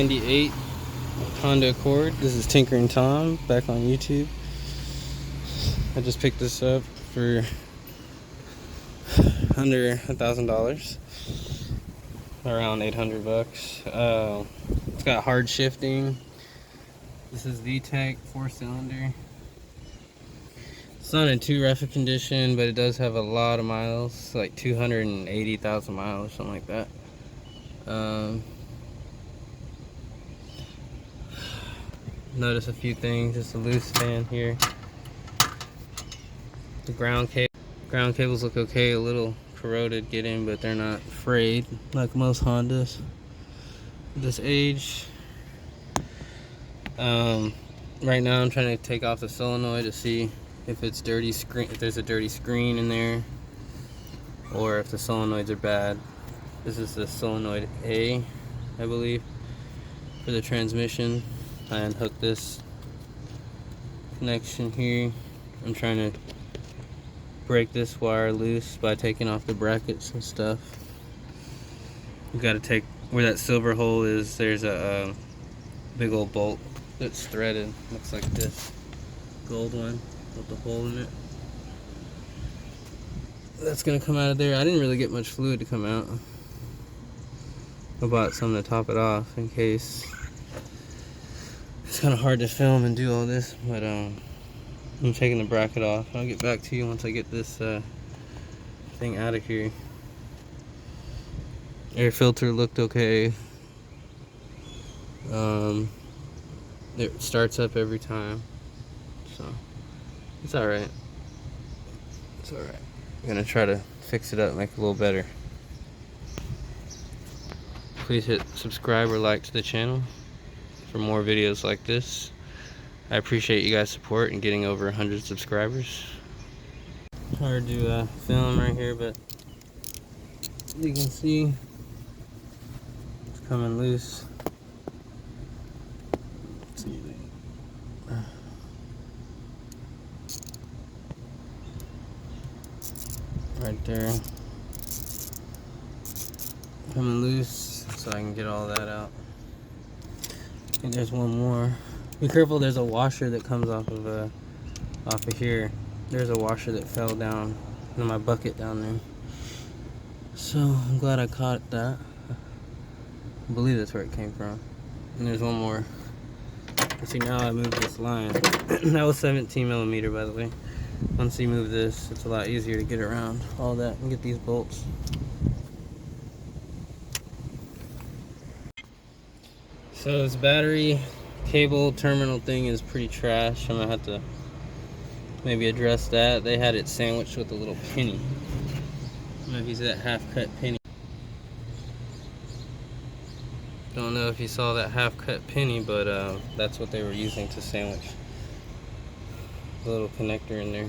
98 Honda Accord. This is Tinkering Tom back on YouTube. I just picked this up for under $1,000, around 800 bucks. It's got hard shifting. This is VTEC 4-cylinder. It's not in too rough a condition, but it does have a lot of miles, like 280,000 miles or something like that. Notice a few things. Just a loose fan here. The ground cables look okay, a little corroded getting, but they're not frayed like most Hondas this age. Right now I'm trying to take off the solenoid to see if it's dirty screen, if there's a dirty screen in there, or if the solenoids are bad. This is the solenoid A, I believe, for the transmission. I unhooked this connection here. I'm trying to break this wire loose by taking off the brackets and stuff. You got to take where that silver hole is. There's a big old bolt that's threaded. Looks like this gold one with the hole in it. That's gonna come out of there. I didn't really get much fluid to come out. I bought some to top it off in case. It's kind of hard to film and do all this, but I'm taking the bracket off. I'll get back to you once I get this thing out of here. Air filter looked okay. It starts up every time, so it's alright. It's alright. I'm gonna try to fix it up, make it a little better. Please hit subscribe or like to the channel for more videos like this. I appreciate you guys' support and getting over 100 subscribers. Hard to film right here, but you can see it's coming loose. Let's see. Right there. Coming loose, so I can get all that out. I think there's one more. Be careful, there's a washer that comes off of here. There's a washer that fell down in my bucket down there. So I'm glad I caught that. I believe that's where it came from. And there's one more. See, now I moved this line. That was 17 millimeter, by the way. Once you move this, it's a lot easier to get around all that and get these bolts. So this battery cable terminal thing is pretty trash. I'm gonna have to maybe address that. They had it sandwiched with a little penny. I don't know if you see that half-cut penny. Don't know if you saw that half-cut penny, but that's what they were using to sandwich the little connector in there.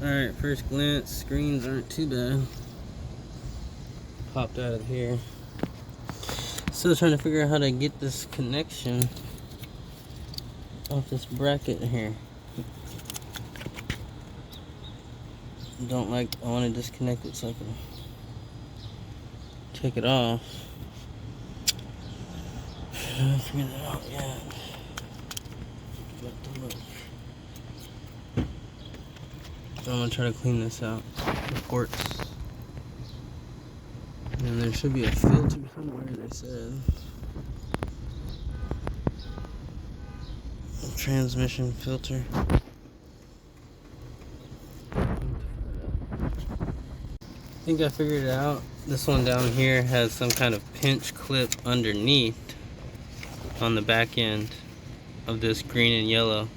Alright, first glance, screens aren't too bad. Popped out of here. Still trying to figure out how to get this connection off this bracket here. I want to disconnect it so I can take it off. I haven't figured that out yet. But to look. So I'm gonna try to clean this out. The ports. And there should be a filter somewhere, they said. A transmission filter. I think I figured it out. This one down here has some kind of pinch clip underneath on the back end of this green and yellow.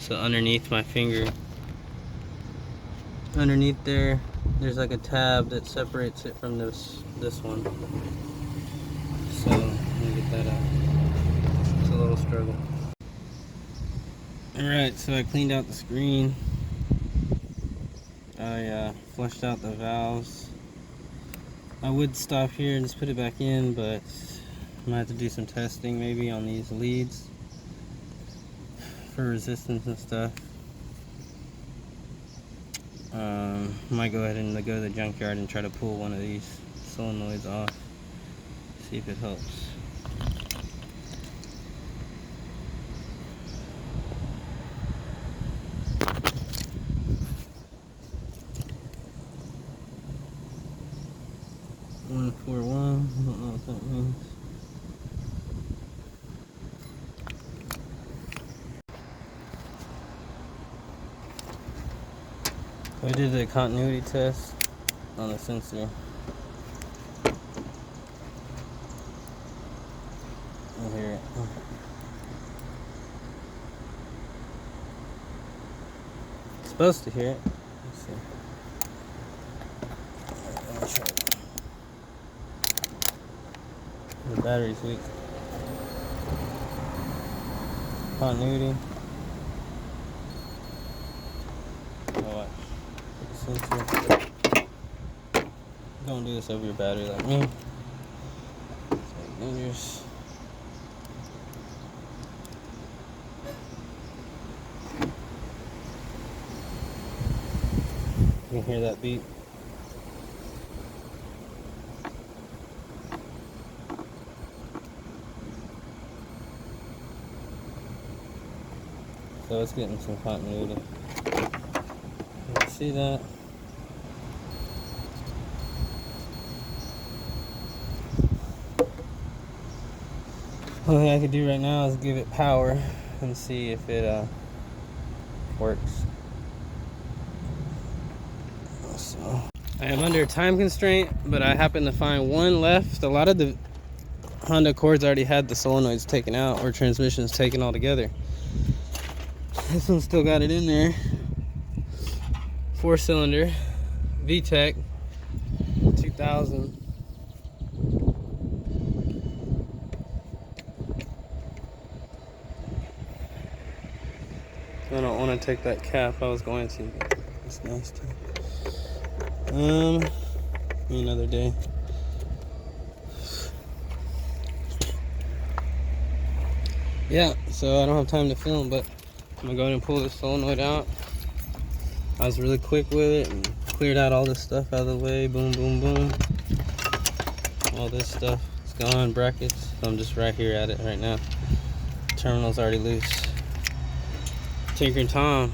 So underneath my finger, underneath there's like a tab that separates it from this one. So let me get that out. It's a little struggle. Alright, so I cleaned out the screen. I flushed out the valves. I would stop here and just put it back in, but I might have to do some testing maybe on these leads for resistance and stuff. Might go ahead and go to the junkyard and try to pull one of these solenoids off. See if it helps. $141, I don't know what that means. We did the continuity test on the sensor. You'll hear it. It's supposed to hear it. Let's see. Let me try it. The battery's weak. Continuity. Oh, watch. Sensor. Don't do this over your battery like me. It's like dangerous. You can hear that beep. So it's getting some continuity. You can see that. Only thing I could do right now is give it power and see if it works. So I am under a time constraint, but I happen to find one left. A lot of the Honda Accords already had the solenoids taken out or transmissions taken altogether. This one's still got it in there. 4-cylinder VTEC 2000. I don't want to take that cap. I was going to, but it's nasty. Another day. Yeah, so I don't have time to film, but I'm gonna go ahead and pull this solenoid out. I was really quick with it and cleared out all this stuff out of the way. Boom, boom, boom. All this stuff is gone, brackets. I'm just right here at it right now. Terminal's already loose. Tinker and Tom,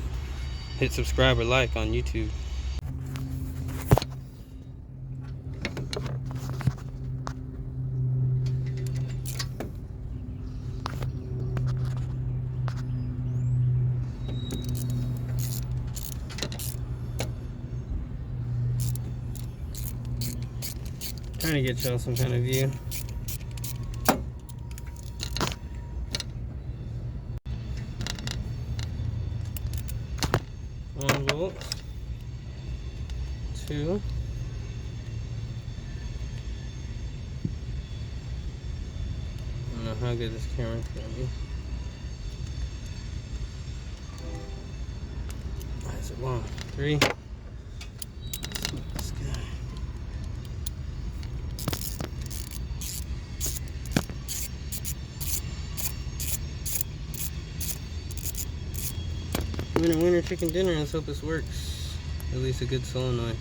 hit subscribe or like on YouTube. Trying to get y'all some kind of view. One volt, two. I don't know how good this camera's gonna be. Why is it long? 3. This guy. Winner chicken dinner. Let's hope this works. At least a good solenoid.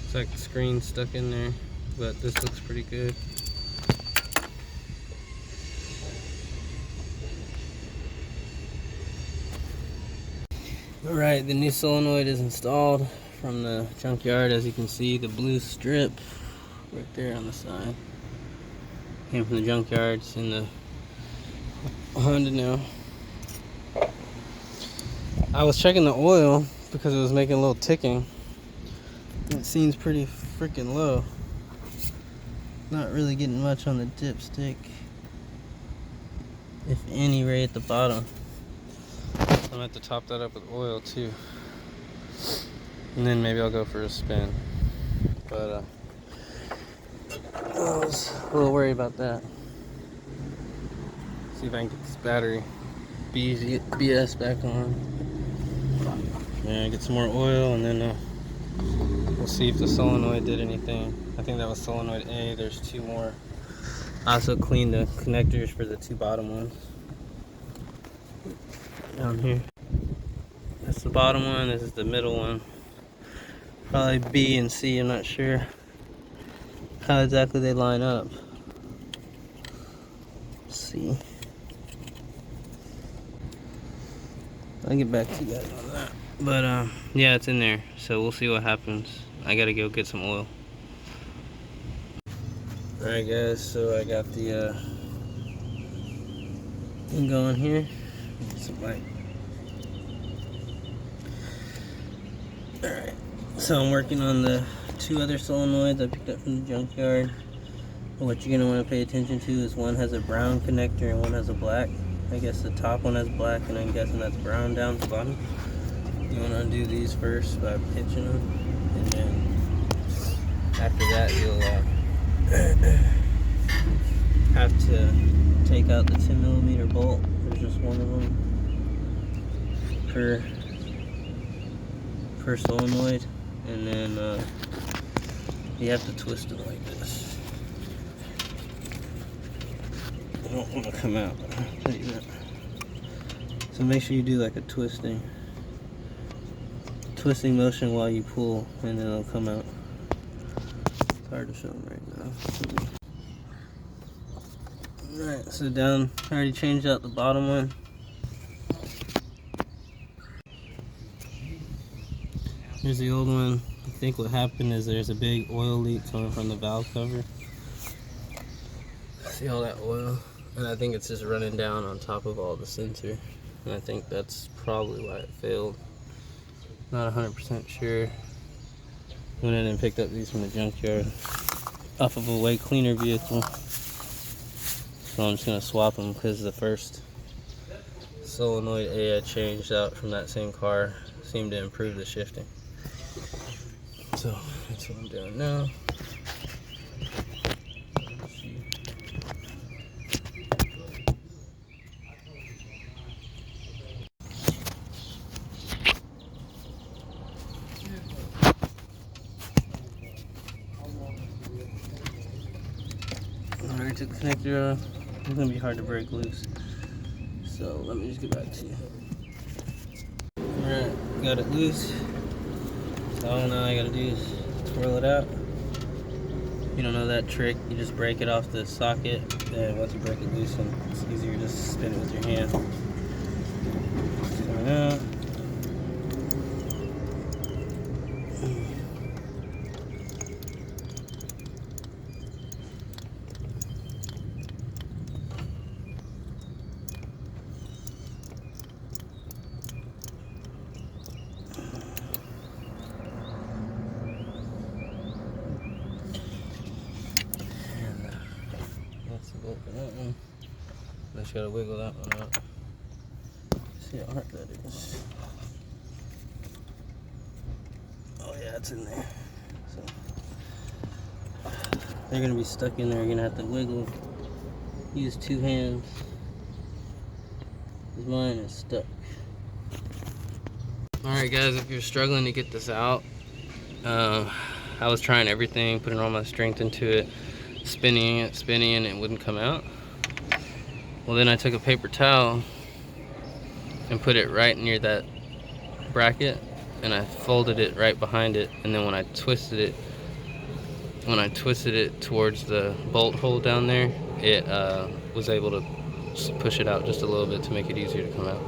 It's like the screen stuck in there, but this looks pretty good. Alright, the new solenoid is installed from the junkyard. As you can see, the blue strip right there on the side came from the junkyard. It's in the Honda now. I was checking the oil because it was making a little ticking. It seems pretty freaking low. Not really getting much on the dipstick, if any, right at the bottom. I'm gonna have to top that up with oil too, and then maybe I'll go for a spin. But I was a little worried about that. See if I can get this battery BS back on. Yeah, get some more oil, and then we'll see if the solenoid did anything. I think that was solenoid A. There's 2 more. I also cleaned the connectors for the 2 bottom ones down here. That's the bottom one, this is the middle one. Probably B and C, I'm not sure how exactly they line up. Let's see. I'll get back to you guys on that. But yeah, it's in there, so we'll see what happens. I gotta go get some oil. Alright guys, so I got the thing going here. Get some light. Alright, so I'm working on the 2 other solenoids I picked up from the junkyard. What you're gonna want to pay attention to is one has a brown connector and one has a black. I guess the top one has black, and I'm guessing that's brown down the bottom. You want to undo these first by pitching them, and then after that you'll have to take out the 10mm bolt. There's just one of them per solenoid, and then you have to twist it like this. I don't want to come out, I'll tell you that. So make sure you do like a twisting motion while you pull, and then it'll come out. It's hard to show them right now. Alright, so down, I already changed out the bottom one. Here's the old one. I think what happened is there's a big oil leak coming from the valve cover. See all that oil? And I think it's just running down on top of all the sensor. And I think that's probably why it failed. Not 100% sure. Went in and picked up these from the junkyard off of a way cleaner vehicle. So I'm just gonna swap them because the first solenoid A I changed out from that same car seemed to improve the shifting. So that's what I'm doing now. Alright, took the connector off. It's gonna be hard to break loose. So let me just get back to you. Alright, got it loose. So all now I gotta do is twirl it out. If you don't know that trick, you just break it off the socket, and once you break it loose, it's easier to just spin it with your hand. Coming out. Open that one. I just gotta wiggle that one out. See how hard that is. Oh yeah, it's in there. So they're gonna be stuck in there. You're gonna have to wiggle. Use 2 hands. Mine is stuck. Alright guys, if you're struggling to get this out, I was trying everything, putting all my strength into it, spinning, and it wouldn't come out. Well, then I took a paper towel and put it right near that bracket, and I folded it right behind it, and then when I twisted it towards the bolt hole down there, it was able to push it out just a little bit to make it easier to come out.